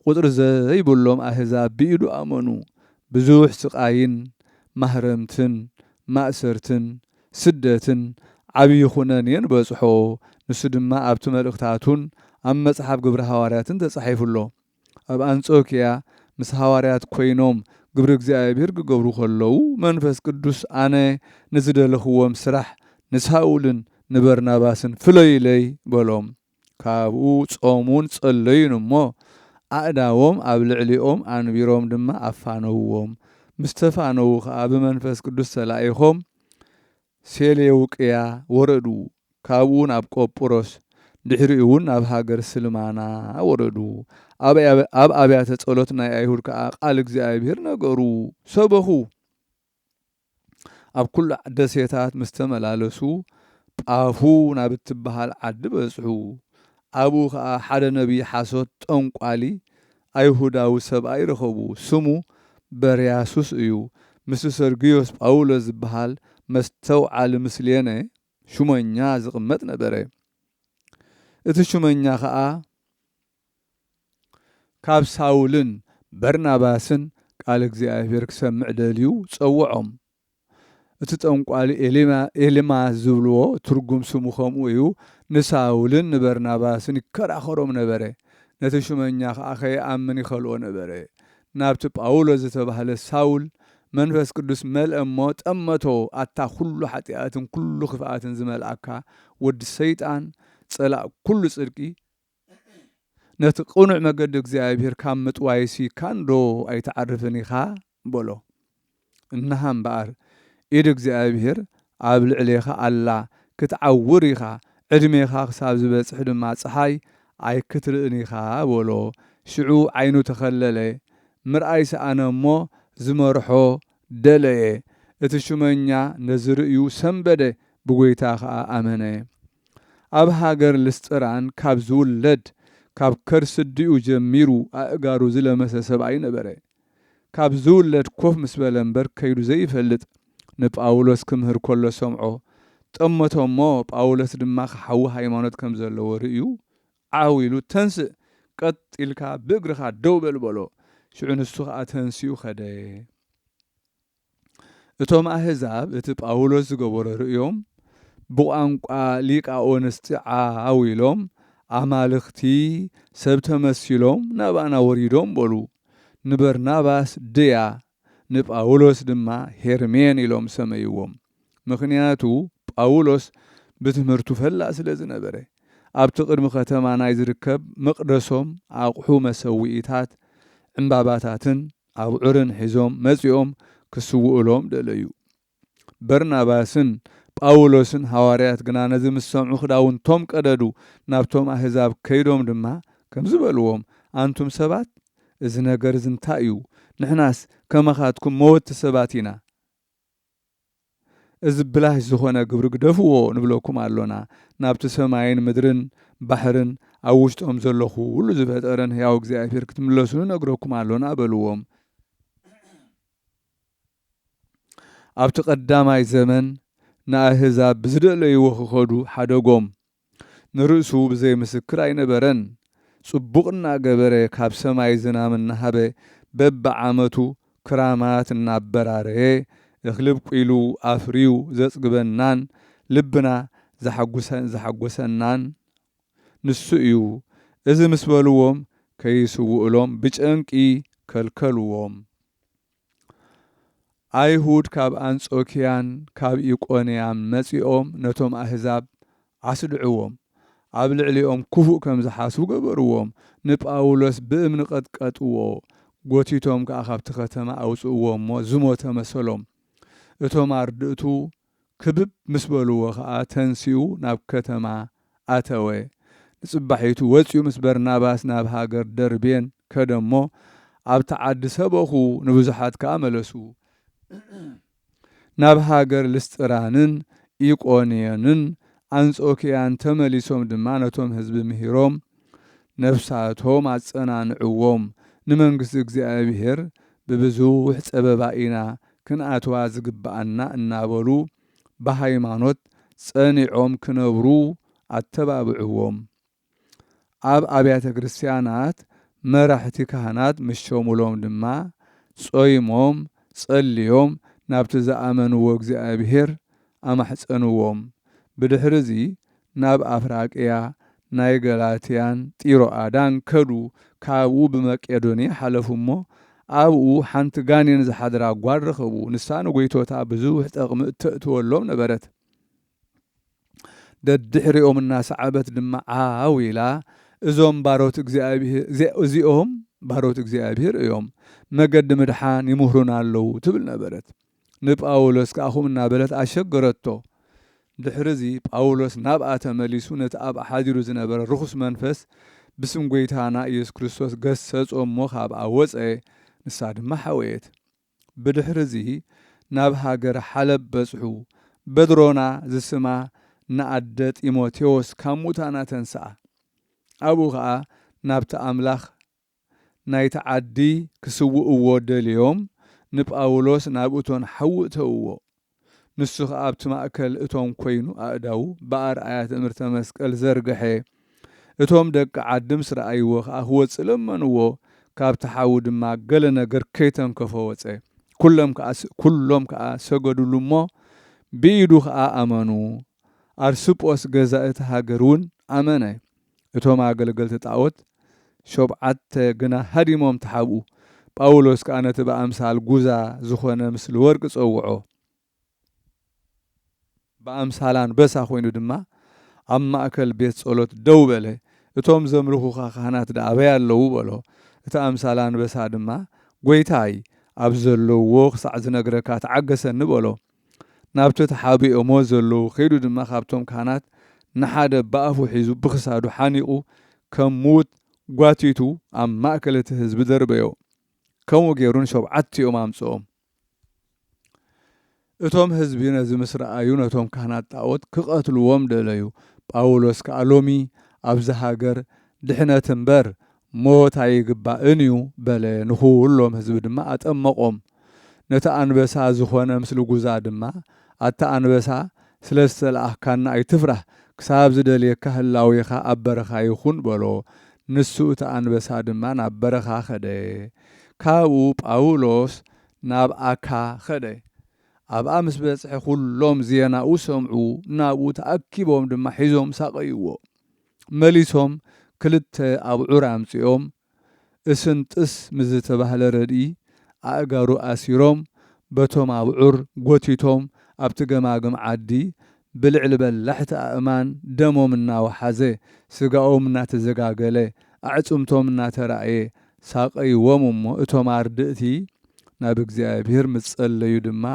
ቁጥሪ ዘይብሎም ኣህዛብ ብኢዱ ኣመኑ ብዙሕ ስቃይን ማህረምትን ማእሰርትን ስደትን ዓብዪ ኩነኔን በጽሖ ንሱ ድማ ኣብቲ መልእኽታቱን ኣብ መጽሓፍ ግብሪ ሃዋርያትን ተጻሒፉሎ ኣብ አንጾኪያ ምስ ሃዋርያት ኮይኖም ግብሪ እግዚኣብሔር ክገብሩ ከለዉ መንፈስ ቅዱስ ኣነ ንዝደለኽዎም ስራሕ ንሳውልን ንበርናባስን ፍለይለይ በሎም ካብኡ ጾሙን ጸለዩን እሞ ኣእዳዎም ኣብ ልዕሊኦም ኣንቢሮም ድማ ኣፋነውዎም ምስ ተፋነው ከዓ ብመንፈስ ቅዱስ ተላኢኾም ሴሌውቅያ ወረዱ ካብኡ ናብ ቆጵሮስ ድሕሪኡ እውን ናብ ሃገር ስልማና ወረዱ ኣብ ኣብያተ ጸሎት ናይ ኣይሁድ ከዓ ቃል እግዚኣብሔር ነገሩ ሰበኹ ኣብ ኩሉ ደሴታት ምስ ተመላለሱ ጳፉ ናብ እትበሃል ዓዲ በጽሑ ኣብኡ ከዓ ሓደ ነቢይ ሓሶት ጠንቋሊ ኣይሁዳዊ ሰብኣይ ረኸቡ ስሙ በርያሱስ እዩ ምስ ሰርግዮስ ጳውሎስ ዝበሃል መስተውዓሊ ምስሌነ ሹመኛ ዝቕመጥ ነበረ እቲ ሹመኛ ከዓ ካብ ሳውልን በርናባስን ቃል እግዚኣብሔር ክሰምዕ ደልዩ ጸውዖም እቲ ጠንቋሊ ኤሊማስ ዝብልዎ ትርጉም ስሙ ከምኡ እዩ ንሳውልን ንበርናባስን ይከራኸሮም ነበረ ነቲ ሹመኛ ከዓ ከይኣምን ይኸልኦ ነበረ ናብቲ ጳውሎስ ዝተባህለ ሳውል መንፈስ ቅዱስ መልአ እሞ ጠመቶ ኣታ ኩሉ ሓጢኣትን ኩሉ ክፍኣትን ዝመልኣካ ወዲ ሰይጣን ጸላእ ኩሉ ጽድቂ ነቲ ቕኑዕ መገዲ እግዚኣብሔር ካብ ምጥዋይሲ ካንዶ ኣይተዓርፍን ኢኻ በሎ እናሃ እምበኣር ኢድ እግዚኣብሔር ኣብ ልዕሌኻ ኣላ ክትዓውር ኢኻ ዕድሜኻ ክሳብ ዝበጽሕ ድማ ፀሓይ ኣይክትርእን ኢኻ በሎ ሽዑ ዓይኑ ተኸለለ ምርኣይ ሰኣነ እሞ ዝመርሖ ደለየ እቲ ሹመኛ ነዝርእዩ ሰንበደ ብጐይታ ከዓ ኣመነ ኣብ ሃገር ልስጥራን ካብ ዝውለድ ካብ ከርስዲኡ ጀሚሩ ኣእጋሩ ዝለመሰ ሰብኣይ ነበረ ካብ ዝውለድ ኮፍ ምስ በለ እምበር ከይዱ ዘይፈልጥ ንጳውሎስ ክምህር ከሎ ሰምዖ ጠመቶ እሞ ጳውሎስ ድማ ክሓዊ ሃይማኖት ከም ዘለዎ ርእዩ ዓዊሉ ተንስእ ቀጥ ኢልካ ብእግርኻ ደው በል በሎ ሽዑ ንሱ ከዓ ተንስኡ ኸደ እቶም ኣህዛብ እቲ ጳውሎስ ዝገበሮ ርእዮም ብቋንቋ ሊቃኦንስጢ ዓዊሎም ኣማልኽቲ ሰብ ተመሲሎም ናባና ወሪዶም በሉ ንበርናባስ ድያ ንጳውሎስ ድማ ሄርሜን ኢሎም ሰመይዎም ምኽንያቱ ጳውሎስ ብትምህርቱ ፈላእ ስለ ዝነበረ ኣብቲ ቅድሚ ከተማ ናይ ዝርከብ መቕደሶም ኣቑሑ መሰዊኢታት ዕምባባታትን ኣብዑርን ሒዞም መጺኦም ክስውእሎም ደለዩ በርናባስን ጳውሎስን ሃዋርያት ግና ነዚ ምስ ሰምዑ ክዳውንቶም ቀደዱ ናብቶም ኣህዛብ ከይዶም ድማ ከም ዝበልዎም ኣንቱም ሰባት እዚ ነገር እዚ እንታይ እዩ ንሕናስ ከመኻትኩም መወቲ ሰባት ኢና እዚ ብላሽ ዝኾነ ግብሪ ግደፍዎ ንብለኩም ኣሎና ናብቲ ሰማይን ምድርን ባሕርን ኣብ ውሽጦም ዘሎ ኩሉ ዝፈጠረን ሕያው እግዚኣብሔር ክትምለሱ ነግረኩም ኣሎና በልዎም ኣብቲ ቀዳማይ ዘመን ንኣህዛብ ብዝደለይዎ ክኸዱ ሓደጎም ንርእሱ ብዘይ ምስክር ኣይነበረን ጽቡቕ እናገበረ ካብ ሰማይ ዝናብ እናሃበ በብዓመቱ ክራማት እናበራረየ እኽልብ ቂሉ ኣፍርዩ ዘጽግበናን ልብና ዝሓጐሰናን ንሱ እዩ እዚ ምስ በልዎም ከይስውእሎም ብጨንቂ ከልከልዎም ኣይሁድ ካብ አንጾኪያን ካብ ኢቆንያን መጺኦም ነቶም ኣህዛብ ኣስድዕዎም ኣብ ልዕሊኦም ክፉእ ከም ዝሓስቡ ገበርዎም ንጳውሎስ ብእምኒ ቀጥቀጥዎ ጎቲቶም ከዓ ካብቲ ከተማ ኣውፅእዎ እሞ ዝሞተ መሰሎም እቶም ኣርድእቱ ክብብ ምስ በልዎ ከዓ ተንሲኡ ናብ ከተማ ኣተወ ንጽባሒቱ ወፂኡ ምስ በርናባስ ናብ ሃገር ደርቤን ከደሞ ኣብ ተዓዲ ሰበኹ ንብዙሓት ከዓ መለሱ ናብ ሃገር ልስጥራንን ኢቆንዮንን አንጾኪያን ተመሊሶም ድማ ነቶም ህዝቢ ምሂሮም ነፍሳቶም አጸናንዕዎም ንመንግሥቲ እግዚአብሔር በብዙሕ ጸበባኢና ክንኣትዋ ዝግባአና እናበሉ በሃይማኖት ጸኒዖም ክነብሩ አተባብዕዎም ኣብ አብያተ ክርስቲያናት መራሕቲ ካህናት ምሾሙሎም ድማ ጾይሞም ጸልዮም ናብቲ ዝኣመንዎ እግዚአብሔር ኣማሕፀንዎም ብድሕሪዚ ናብ ኣፍራቅያ ናይ ገላትያን ጢሮአዳን ከዱ ካብኡ ብመቄዶንያ ሓለፉ እሞ ኣብኡ ሓንቲ ጋኔን ዝሓድራ ጓል ረኸቡ ንሳ ንጎይቶታ ብዙሕ ጠቕሚ እተእትወሎም ነበረት ደድሕሪኦም እናሰዓበት ድማ ዓው ኢላ እዞም ባሮት እግዚአብሔር እዚኦም ባሮት እግዚአብሔር እዮም መገዲ ምድሓን ይምህሩና ኣለዉ ትብል ነበረት ንጳውሎስ ከኣኹም እናበለት ኣሸገረቶ ድሕሪዚ ጳውሎስ ናብኣ ተመሊሱ ነቲ ኣብ ሓዲሩ ዝነበረ ርኩስ መንፈስ ብስም ጎይታና ኢየሱስ ክርስቶስ ገሰጾ እሞ ካብኣ ወፀ ንሳ ድማ ሓወየት ብድሕሪዚ ናብ ሃገር ሓለብ በጽሑ በድሮና ዝስማ ንኣደ ጢሞቴዎስ ካብ ሙታና ተንስኣ ኣብኡ ከዓ ናብቲ ኣምላኽ ናይቲ ዓዲ ክስውእዎ ደልዮም ንጳውሎስ ናብ እቶን ሓውእተውዎ ንሱ ከዓ ኣብቲ ማእከል እቶም ኮይኑ ኣእዳው ብኣርኣያ ትእምርተ መስቀል ዘርግሐ እቶም ደቂ ዓዲ ምስ ረኣይዎ ከዓ ክወፅእ ለመንዎ ካብቲ ሓዊ ድማ ገለ ነገር ከይተንከፎ ወፀ ኩሎም ከዓ ሰገዱሉ እሞ ብኢዱ ከዓ ኣመኑ ኣርስጶስ ገዛእቲ ሃገር እውን ኣመነ እቶም ኣገልገልቲ ጣዖት ሸብዓተ ግና ሃዲሞም ተሓብኡ ጳውሎስ ከዓ ነቲ ብኣምሳል ጉዛ ዝኾነ ምስሊ ወርቂ ፀውዖ ብኣምሳላን በሳ ኮይኑ ድማ ኣብ ማእከል ቤት ጸሎት ደው በለ እቶም ዘምልኹኻ ካህናት ዳኣበይ ኣለዉ በሎ እቲ ኣምሳላን በሳ ድማ ጎይታይ ኣብ ዘለውዎ ክሳዕ ዝነግረካ ተዓገሰኒ በሎ ናብቲ ተሓቢኦሞ ዘለዉ ከይዱ ድማ ካብቶም ካህናት ንሓደ ብኣፉ ሒዙ ብክሳዱ ሓኒቑ ከም ሙት ጓቲቱ ኣብ ማእከል እቲ ህዝቢ ደርበዮ ከምኡ ገይሩን ሸብዓቲኦም ኣምፅኦም እቶም ህዝቢ ነዚ ምስ ረኣዩ ነቶም ካህናት ጣዖት ክቐትልዎም ደለዩ ጳውሎስ ከዓ ሎሚ ኣብዚ ሃገር ድሕነት እምበር ሞት ኣይግባእን እዩ በለ ንኹሎም ህዝቢ ድማ ኣጠመቖም ነቲ ኣንበሳ ዝኾነ ምስሊ ጉዛ ድማ ኣታ ኣንበሳ ስለ ዝተለኣኽካና ኣይትፍራህ ክሳብ ዝደልየካ ህላዌኻ ኣብ በረኻ ይኹን በሎ ንሱ እቲ ኣንበሳ ድማ ናብ በረኻ ኸደ ካብኡ ጳውሎስ ናብ ኣካ ኸደ ኣብኣ ምስ በጽሐ ኩሎም ዜናኡ ሰምዑ ናብኡ ተኣኪቦም ድማ ሒዞም ሳቀይዎ መሊሶም ክልተ ኣብዑር ኣምፂኦም እስንጥስ ምዝተባህለ ረድኢ ኣእጋሩ ኣሲሮም በቶም ኣብዑር ጎቲቶም ኣብቲ ገማግም ዓዲ ብልዕሊ በላሕቲ ኣእማን ደሞም እናወሓዘ ስጋኦም እናተዘጋገለ ኣዕጽምቶም እናተረእየ ሳቀይዎም እሞ እቶም ኣርድእቲ ናብ እግዚአብሔር ምጸለዩ ድማ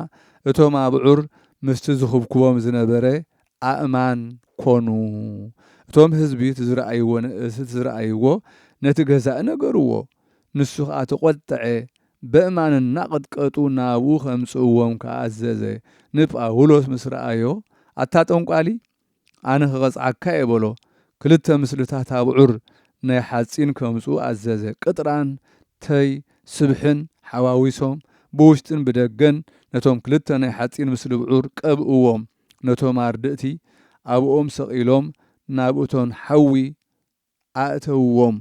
እቶም ኣብዑር ምስቲ ዝኽብክቦም ዝነበረ ኣእማን ኮኑ እቶም ህዝቢ ትዝረአይዎ ነቲ ገዛእ ነገርዎ ንሱ ከዓ ተቖጠዐ በእማን እናቐጥቀጡ ናብኡ ከምጽእዎም ከዓ ኣዘዘ ንጳውሎስ ምስ ረኣዮ ኣታ ጠንቋሊ ኣነ ክቐጽዓካ የበሎ ክልተ ምስልታት ኣብዑር ናይ ሓፂን ከምፁ ኣዘዘ ቅጥራን ተይ ስብሕን ሓዋዊሶም ብውሽጥን ብደገን ነቶም ክልተ ናይ ሓፂን ምስሊ ብዑር ቀብእዎም ነቶም ኣርድእቲ ኣብኦም ሰቒሎም ናብ እቶን ሓዊ ኣእተውዎም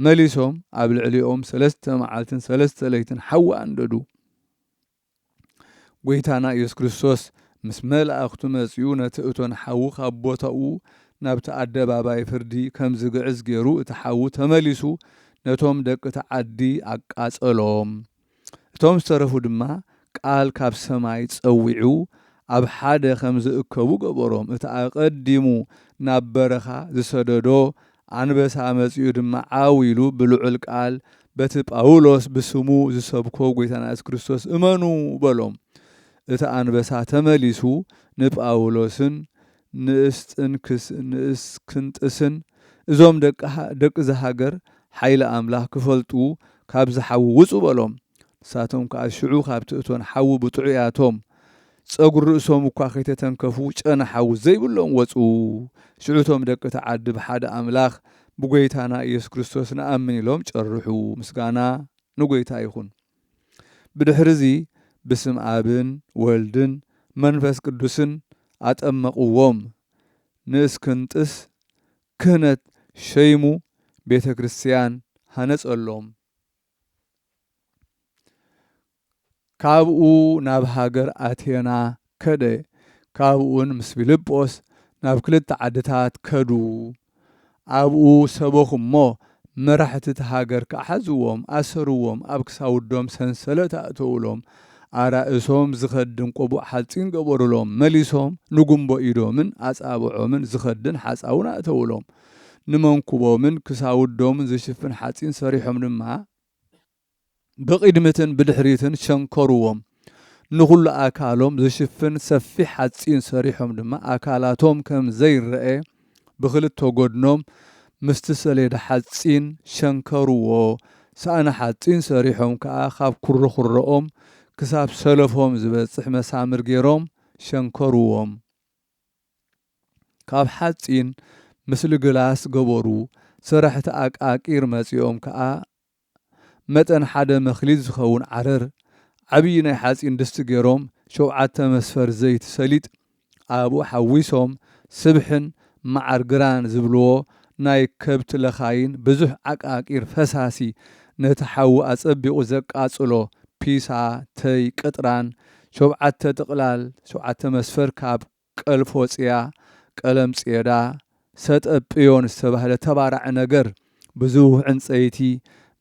መሊሶም ኣብ ልዕሊኦም 3 መዓልትን 3 ለይትን ሓዊ ኣንደዱ ጎይታና ኢየሱስ ክርስቶስ ምስ መላእኽቱ መጺኡ ነቲ እቶን ሓዊ ካብ ቦታኡ ናብቲ ኣደባባይ ፍርዲ ከም ዝግዕዝ ገይሩ እቲ ሓዊ ተመሊሱ ነቶም ደቂ ተዓዲ ኣቃጸሎም እቶም ዝተረፉ ድማ ቃል ካብ ሰማይ ጸዊዑ ኣብ ሓደ ከም ዝእከቡ ገበሮም። እቲ ኣቀዲሙ ናብ በረኻ ዝሰደዶ ኣንበሳ መጺኡ ድማ ዓዊሉ ብልዑል ቃል በቲ ጳውሎስ ብስሙ ዝሰብኮ ጎይታና ኢየሱስ ክርስቶስ እመኑ በሎም። እቲ ኣንበሳ ተመሊሱ ንጳውሎስን ንእስክንጥስን እዞም ደቂ ዝሃገር ሓይሊ ኣምላኽ ክፈልጡ ካብ ዝሓዊ ውፁ በሎም። ንሳቶም ከዓ ሽዑ ካብቲ እቶን ሓዊ ብጥዑያቶም ፀጉሪ ርእሶም እኳ ከይተተንከፉ ጨና ሓዊ ዘይብሎም ወፁ። ሽዑቶም ደቂ ተዓዲ ብሓደ ኣምላኽ ብጎይታና ኢየሱስ ክርስቶስ ንኣምን ኢሎም ጨርሑ። ምስጋና ንጎይታ ይኹን። ብድሕሪዚ ብስም ኣብን ወልድን መንፈስ ቅዱስን ኣጠመቕዎም። ንእስክንጥስ ክህነት ሸይሙ ቤተ ክርስቲያን ሃነጸሎም። ካብኡ ናብ ሃገር ኣቴና ከደ። ካብኡን ምስ ፊልጶስ ናብ ክልተ ዓድታት ከዱ። ኣብኡ ሰበኹ እሞ መራሕቲ እቲ ሃገር ክሓዝዎም ኣሰርዎም። ኣብ ክሳውዶም ሰንሰለት ኣእተውሎም። ኣራእሶም ዝኸድን ቆቡዕ ሓፂን ገበሩሎም። መሊሶም ንጉንቦ ኢዶምን ኣጻብዖምን ዝኸድን ሓፃውን ኣእተውሎም። ንመንኩቦምን ክሳውዶምን ዝሽፍን ሓፂን ሰሪሖም ድማ ብቅድምትን ብድሕሪትን ሸንከርዎም። ንኹሉ ኣካሎም ዝሽፍን ሰፊሕ ሓፂን ሰሪሖም ድማ ኣካላቶም ከም ዘይረአ ብክልተ ጎድኖም ምስቲ ሰሌዳ ሓፂን ሸንከርዎ። ሳእኒ ሓፂን ሰሪሖም ከዓ ካብ ኩርኩሮኦም ክሳብ ሰለፎም ዝበጽሕ መሳምር ገይሮም ሸንከርዎም። ካብ ሓፂን ምስሊ ግላስ ገበሩ። ስራሕቲ ኣቃቂር መጺኦም ከዓ መጠን ሓደ መክሊት ዝኸውን ዓረር ዓብይ ናይ ሓፂን ድስቲ ገይሮም 7 መስፈር ዘይቲ ሰሊጥ ኣብኡ ሓዊሶም ስብሕን መዓር ግራን ዝብልዎ ናይ ከብቲ ለኻይን ብዙሕ ዓቃቂር ፈሳሲ ነቲ ሓዊ ኣጸቢቑ ዘቃጽሎ ፒሳ ተይ ቅጥራን 7 ጥቕላል 7 መስፈር ካብ ቀልፎ ጽያ ቀለም ጽየዳ ሰጠጵዮን ዝተባህለ ተባራዕ ነገር ብዙሕ ዕንፀይቲ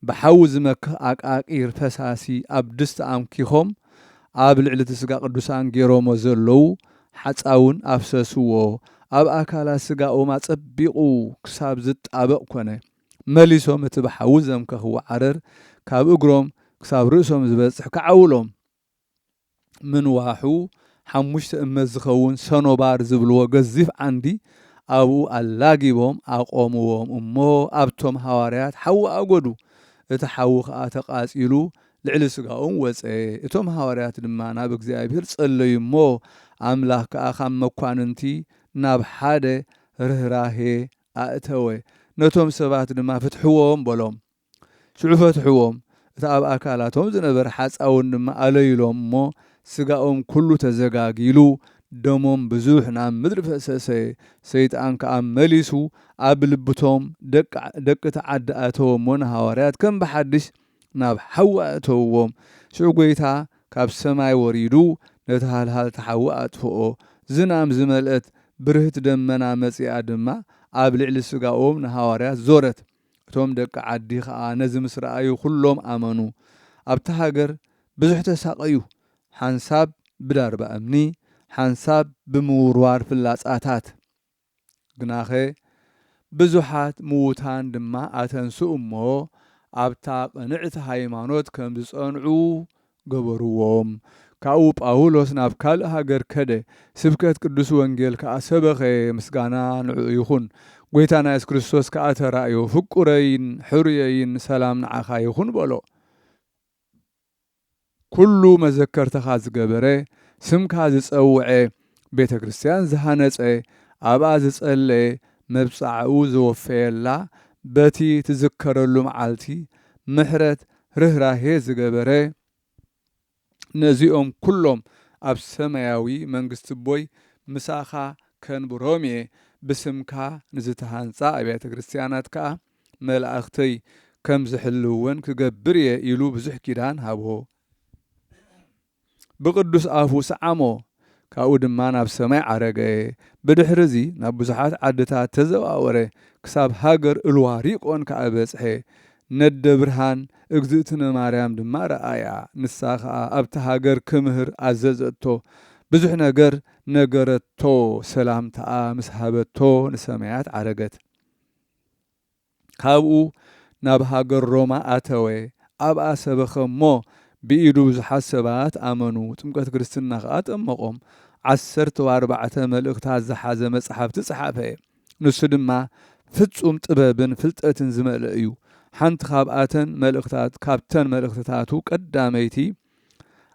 ብሓዊ ዝመክህ ኣቃቂር ፈሳሲ ኣብ ድስቲ ኣምኪኾም ኣብ ልዕሊ እቲ ስጋ ቅዱሳን ገይሮሞ ዘለዉ ሓፃውን ኣፍሰስዎ። ኣብ ኣካላት ስጋኦም ኣጸቢቑ ክሳብ ዝጣበቕ ኮነ። መሊሶም እቲ ብሓዊ ዘምከኽዎ ዓረር ካብ እግሮም ክሳብ ርእሶም ዝበጽሕ ክዓውሎም። ምንዋሑ 5 እመት ዝኸውን ሰኖባር ዝብልዎ ገዚፍ ዓንዲ ኣብኡ ኣላጊቦም ኣቆምዎም እሞ ኣብቶም ሃዋርያት ሓዊ ኣጐዱ። እቲ ሓዊ ከዓ ተቃጺሉ ልዕሊ ስጋኦም ወፀ። እቶም ሃዋርያት ድማ ናብ እግዚኣብሔር ጸለዩ እሞ ኣምላኽ ከዓ ካብ መኳንንቲ ናብ ሓደ ርህራሄ ኣእተወ። ነቶም ሰባት ድማ ፍትሕዎም በሎም። ሽዑ ፈትሕዎም። እቲ ኣብ ኣካላቶም ዝነበረ ሓፃውን ድማ ኣለይሎም እሞ ስጋኦም ኩሉ ተዘጋጊሉ ደሞም ብዙሕ ናብ ምድሪ ፈሰሰ። ሰይጣን ከዓ መሊሱ ኣብ ልብቶም ደቂ ተዓዲ ኣእተወሞ ንሃዋርያት ከም ብሓድሽ ናብ ሓዊ ኣእተውዎም። ሽዑ ጎይታ ካብ ሰማይ ወሪዱ ነቲ ሃልሃልቲ ሓዊ ኣጥፍኦ። ዝናም ዝመልአት ብርህት ደመና መጺኣ ድማ ኣብ ልዕሊ ስጋኦም ንሃዋርያት ዞረት። እቶም ደቂ ዓዲ ከዓ ነዚ ምስ ረኣዩ ኩሎም ኣመኑ። ኣብቲ ሃገር ብዙሕ ተሳቀዩ። ሓንሳብ ብዳርባ እምኒ ሓንሳብ ብምውርዋር ፍላጻታት ግናኸ ብዙሓት ምዉታን ድማ ኣተንሱ እሞ ኣብታ ቅንዕቲ ሃይማኖት ከም ዝጸንዑ ገበርዎም። ካብኡ ጳውሎስ ናብ ካልእ ሃገር ከደ። ስብከት ቅዱስ ወንጌል ከዓ ሰበኸ። ምስጋና ንዕኡ ይኹን። ጎይታና ኢየሱስ ክርስቶስ ከዓ ተራእዮ ፍቁረይን ሕሩየይን ሰላም ንዓኻ ይኹን በሎ። ኩሉ መዘከርተኻ ዝገበረ ስምካ ዝጸውዐ ቤተ ክርስቲያን ዝሃነጸ ኣብኣ ዝጸለየ መብጻዕኡ ዝወፈየላ በቲ ትዝከረሉ መዓልቲ ምሕረት ርህራሄ ዝገበረ ነዚኦም ኩሎም ኣብ ሰማያዊ መንግስቲ ቦይ ምሳኻ ከንብሮም እየ። ብስምካ ንዝተሃንፃ ኣብያተ ክርስቲያናት ከዓ መላእኽተይ ከም ዝሕልውን ክገብር እየ ኢሉ ብዙሕ ኪዳን ሃብሆ። ብቅዱስ ኣፉ ሰዓሞ። ካብኡ ድማ ናብ ሰማይ ዓረገ። ብድሕሪዚ ናብ ብዙሓት ዓድታት ተዘዋወረ። ክሳብ ሃገር እልዋሪቆን ከዓ በጽሐ። ነደ ብርሃን እግዝእትነ ማርያም ድማ ረኣያ። ንሳ ከዓ ኣብቲ ሃገር ክምህር ኣዘዘቶ። ብዙሕ ነገር ነገረቶ ሰላምታኣ ምስ ሃበቶ ንሰማያት ዓረገት ካብኡ ናብ ሃገር ሮማ ኣተወ ኣብኣ ሰበኸ እሞ ብኢዱ ብዙሓት ሰባት ኣመኑ ጥምቀት ክርስትና ከዓ ጠመቖም 14 መልእኽታት ዝሓዘ መጽሓፍቲ ጽሓፈ ንሱ ድማ ፍጹም ጥበብን ፍልጠትን ዝመልአ እዩ ሓንቲ ካብተን መልእኽትታቱ ቀዳመይቲ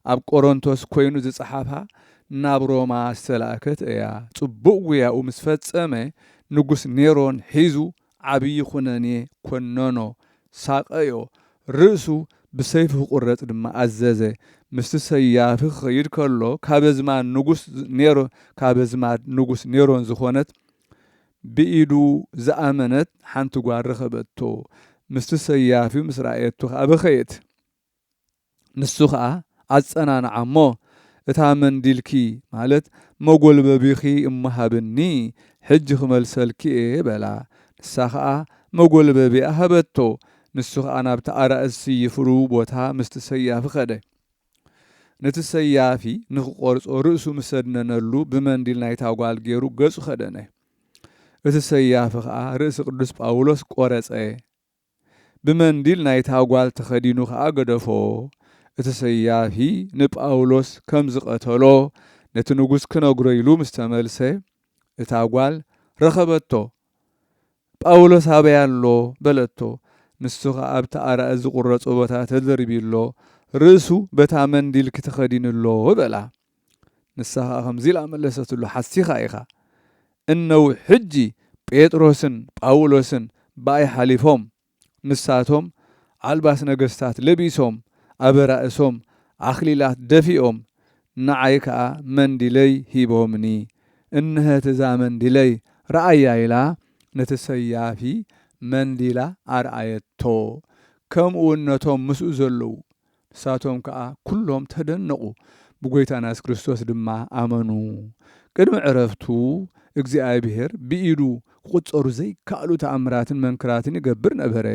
ኣብ ቆሮንቶስ ኮይኑ ዝጸሓፋ ናብ ሮማ ዝተላእከት እያ ጽቡቕ ጉያኡ ምስ ፈጸመ ንጉስ ኔሮን ሒዙ ዓብዪ ኩነኔ ኮነኖ ሳቀዮ ርእሱ ብሰይፊ ቁረጽ ድማ ኣዘዘ ምስቲ ሰያፊ ክኸይድ ከሎ ካብ ዝማድ ንጉስ ኔሮን ዝኾነት ብኢዱ ዝኣመነት ሓንቲ ጓል ረኸበቶ ምስቲ ሰያፊ ምስ ረኣየቶ ከዓ በኸየት ንሱ ከዓ ኣጸናንዓ እሞ እታ መንዲልኪ ማለት መጎልበቢኺ እመሃብኒ ሕጂ ክመልሰልኪ እየ በላ ንሳ ከዓ መጎልበቢኣ ሃበቶ ንሱ ከዓ ናብቲ ኣራእሲ ይፍሩ ቦታ ምስቲ ሰያፊ ኸደ ነቲ ሰያፊ ንኽቆርጾ ርእሱ ምስ ሰድነነሉ ብመንዲል ናይታ ጓል ገይሩ ገጹ ኸደነ እቲ ሰያፊ ከዓ ርእሲ ቅዱስ ጳውሎስ ቆረጸ ብመንዲል ናይታ ጓል ተኸዲኑ ከዓ ገደፎ እቲ ሰያፊ ንጳውሎስ ከም ዝቐተሎ ነቲ ንጉስ ክነግሮ ኢሉ ምስ ተመልሰ እታ ጓል ረኸበቶ ጳውሎስ ኣበይ ኣሎ በለቶ ንሱ ከዓ ኣብቲ ኣራእሲ ዝቁረጾ ቦታ ተደርቢሎ ርእሱ በታ መንዲል ክትኸዲንሎ በላ ንሳ ከዓ ከምዚ ኢላ መለሰትሉ ሓሲኻ ኢኻ እነው ሕጂ ጴጥሮስን ጳውሎስን ብኣይ ሓሊፎም ንሳቶም ኣልባስ ነገስታት ለቢሶም ኣብ ራእሶም ኣኽሊላት ደፊኦም ንዓይ ከዓ መንዲለይ ሂቦምኒ እንህት እዛ መንዲለይ ረኣያ ኢላ ነቲ ሰያፊ መንዲላ ኣርኣየቶ ከምኡ ነቶም ምስኡ ዘለዉ ንሳቶም ከዓ ኩሎም ተደነቑ ብጎይታና ኢየሱስ ክርስቶስ ድማ ኣመኑ ቅድሚ ዕረፍቱ እግዚኣብሔር ብኢዱ ክቁፀሩ ዘይከኣሉ ተኣምራትን መንክራትን ይገብር ነበረ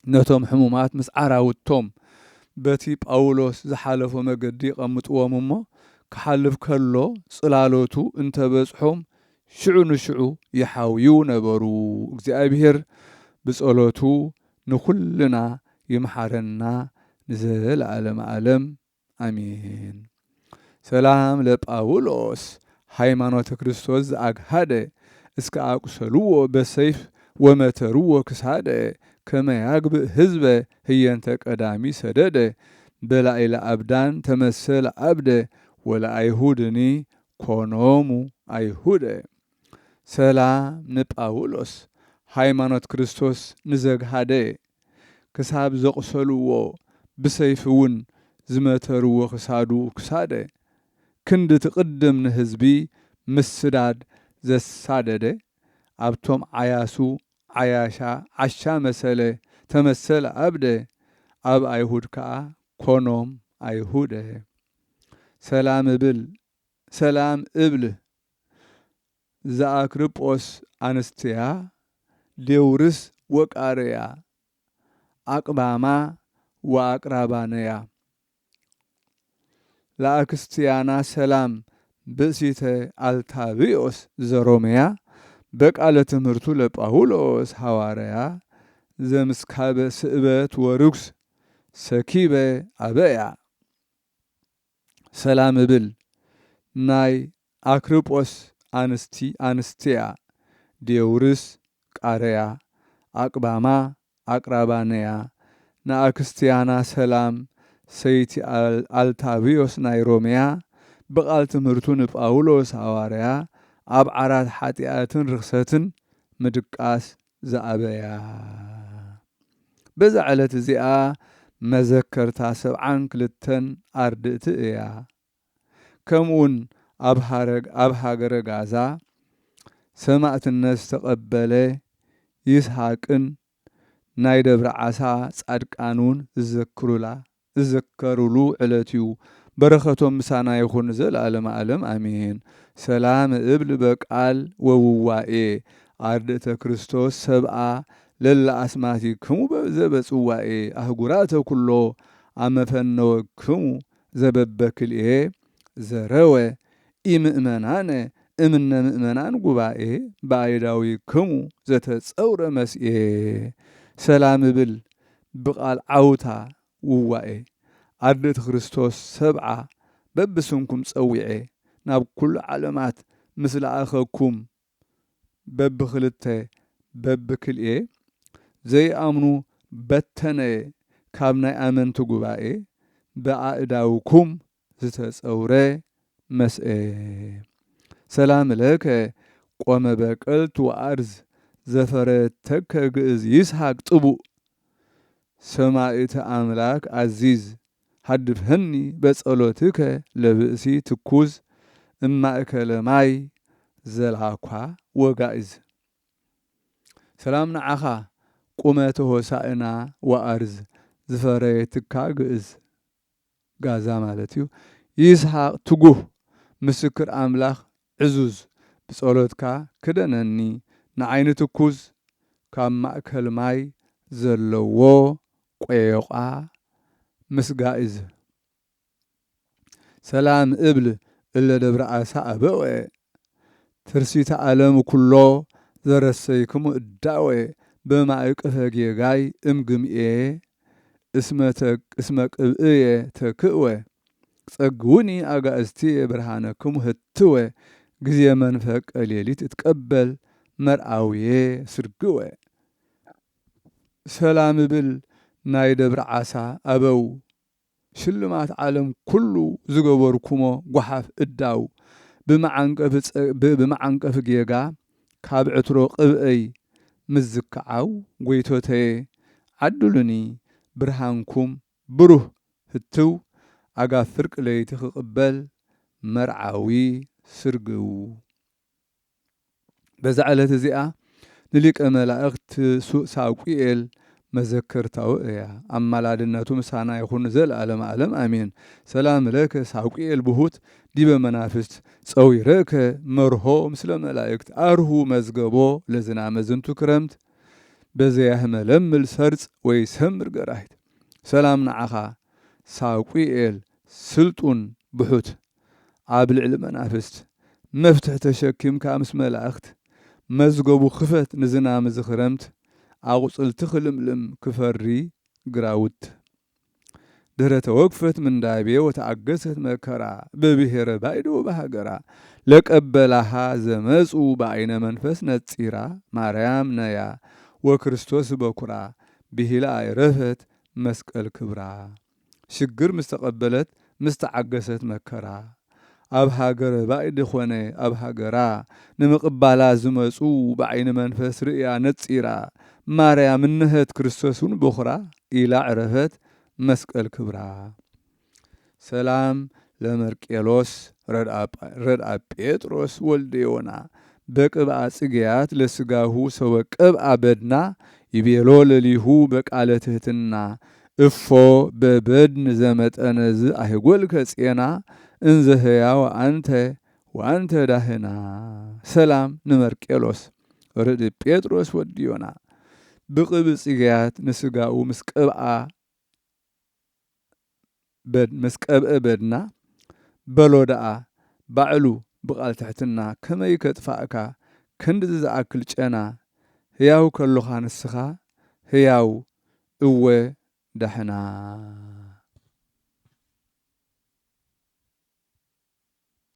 ነቶም ሕሙማት ምስ ዓራውቶም በቲ ጳውሎስ ዝሓለፎ መገዲ ይቐምጥዎም እሞ ክሓልፍ ከሎ ጽላሎቱ እንተበጽሖም ሽዑ ንሽዑ ይሓውዩ ነበሩ እግዚኣብሔር ብጸሎቱ ንኩልና ይምሓረና ንዘለዓለም ዓለም አሜን። ሰላም ለጳውሎስ ሃይማኖተ ክርስቶስ ዘአግሃደ እስከ አቁሰልዎ በሰይፍ ወመተርዎ ክሳደ ከመያግብእ ህዝበ ህየንተ ቀዳሚ ሰደደ በላዕለ አብዳን ተመሰለ አብደ ወለአይሁድኒ ኮኖሙ አይሁደ። ሰላም ንጳውሎስ ሃይማኖት ክርስቶስ ንዘግሃደ ክሳብ ዘቁሰልዎ ብሰይፍ እውን ዝመተርዎ ክሳዱ ክሳደ ክንዲ ትቅድም ንህዝቢ ምስዳድ ዘሳደደ ኣብቶም ዓያሱ ዓያሻ ዓሻ መሰለ ተመሰለ አብደ ኣብ አይሁድ ከዓ ኮኖም አይሁደ። ሰላም እብል ዘአክርጶስ አንስትያ ዴውርስ ወቃርያ አቅባማ ወአቅራባነያ ለአክስቲያና ሰላም ብእሲተ አልታብዮስ ዘሮሜያ በቃለ ትምህርቱ ለጳውሎስ ሐዋርያ ዘምስካበ ስእበት ወርኩስ ሰኪበ አበያ። ሰላም እብል ናይ አክርጶስ አንስትያ ዴውርስ ቃርያ አቅባማ አቅራባነያ ንአክስቲያና ሰላም ሰይቲ አልታብዮስ ናይ ሮሜያ በቃል ትምህርቱ ንጳውሎስ ሐዋርያ ኣብ ዓራት ሓጢአትን ርክሰትን ምድቃስ ዘአበያ። በዛ ዕለት እዚኣ መዘከርታ 72 አርድእቲ እያ። ከምኡውን ኣብ ሃገረ ጋዛ ሰማዕትነት ዝተቐበለ ይስሐቅን ናይ ደብረ ዓሳ ጻድቃኑን ዝዘከሩሉ ዕለት እዩ። በረኸቶም ምሳና ይኹን ዘለዓለመ ዓለም አሜን። ሰላም እብል በቃል ወውዋኤ አርድእተ ክርስቶስ ሰብአ ለላ አስማቲክሙ ዘበጽዋኤ አህጉራተ ኩሎ አመፈነወክሙ ዘበበክልኤ ዘረወ ኢምእመናነ እምነ ምእመናን ጉባኤ በአይዳዊ ክሙ ዘተጸውረ መስኤ ሰላም ብል ብቓል ዓውታ ውዋኤ ኣርድእቲ ክርስቶስ ሰብዓ በብስንኩም ጸዊዐ ናብ ኩሉ ዓለማት ምስ ለኣኸኩም በብክልተ በብክልኤ ዘይኣምኑ በተነየ ካብ ናይ ኣመንቲ ጉባኤ በኣእዳውኩም ዝተጸውረ መስኤ ሰላም ለከ ቆመ በቀልት ወአርዝ ዘፈረተከ ግእዝ ይስሐቅ ጥቡእ ሰማዕተ አምላክ አዚዝ ሃድፍህኒ በጸሎትከ ለብእሲ ትኩዝ እማእከለ ማይ ዘልሃኳ ወጋእዝ ሰላም ንዓኻ ቁመተ ሆሳእና ወአርዝ ዝፈረየትካ ግእዝ ጋዛ ማለት እዩ ይስሐቅ ትጉህ ምስክር አምላኽ ዕዙዝ ብጸሎትካ ክደነኒ ንዓይኒ ትኩዝ ካብ ማእከል ማይ ዘለዎ ቆየቋ ምስጋእዝ ሰላም እብል እለ ደብረ ዓሳ አበወ ትርሲተ ዓለም ኩሎ ዘረሰይክሙ እዳወ በማእቅፈ ጌጋይ እምግምኤ እስመ ቅብእየ ተክእወ ጸግውኒ አጋእዝትየ ብርሃነክሙ ህትወ ጊዜ መንፈቀ ሌሊት እትቀበል መርአውየ ስርግወ ሰላም ብል ናይ ደብረ ዓሳ አበው ሽልማት ዓለም ኩሉ ዝገበርኩሞ ጓሓፍ እዳው ብመዓንቀፍ ጌጋ ካብ ዕትሮ ቅብአይ ምዝክዓው ጐይቶተየ ዓድሉኒ ብርሃንኩም ብሩህ ህትው ኣጋብ ፍርቂ ለይቲ ክቕበል መርዓዊ ስርግው በዛ ዕለት እዚኣ ንሊቀ መላእኽት ሳቁኤል መዘከርታው እያ ኣማላድነቱ ምሳና ይኹን ዘለዓለም ዓለም አሜን ሰላም ለከ ሳቁኤል ብሁት ዲበ መናፍስት ጸዊረከ መርሆ ምስለ መላእክት አርሁ መዝገቦ ለዝናመ ዝንቱ ክረምት በዘያህ መለምል ሰርጽ ወይ ሰምር ገራሂት ሰላም ንዓኻ ሳቁኤል ስልጡን ብሑት ኣብ ልዕሊ መናፍስት መፍትሕ ተሸኪምካ ምስ መላእኽት መዝገቡ ክፈት ንዝናመ ዝኽረምት ኣቝጽልቲ ክልምልም ክፈሪ ግራውት ድህረ ተወግፈት ምንዳቤ ወተአገሰት መከራ በብሔረ ባይዶ በሃገራ ለቀበላሃ ዘመጹ በአይነ መንፈስ ነጺራ ማርያም ነያ ወክርስቶስ በኩራ ብሂላ አይረፈት መስቀል ክብራ ሽግር ምስተቀበለት ምስተዓገሰት መከራ ኣብ ሃገረ ባይድ ኾነ ኣብ ሃገራ ንምቕባላ ዝመጹ በዓይኒ መንፈስ ርእያ ነጺራ ማርያም እንህት ክርስቶስን በኩራ ኢላ ዕረፈት መስቀል ክብራ ሰላም ለመርቄሎስ ረድአ ጴጥሮስ ወልደ ዮና በቅብአ ጽጌያት ለስጋሁ ሰወቀብአ በድና ይቤሎ ለሊሁ በቃለ ትህትና እፎ በበድን ዘመጠነዝ አይጎልከ ጼና እንዘ ሕያው ወአንተ ዳህና ሰላም ንመርቄሎስ ርድ ጴጥሮስ ወዲ ዮና ብቅብ ጽጌያት ንስጋኡ መስቀብአ በድና በሎዳአ ባዕሉ ብቓል ትሕትና ከመይ ከጥፋእካ ክንዲ ዝኣክል ጨና ሕያው ከለኻ ንስኻ ሕያው እወ ዳሕና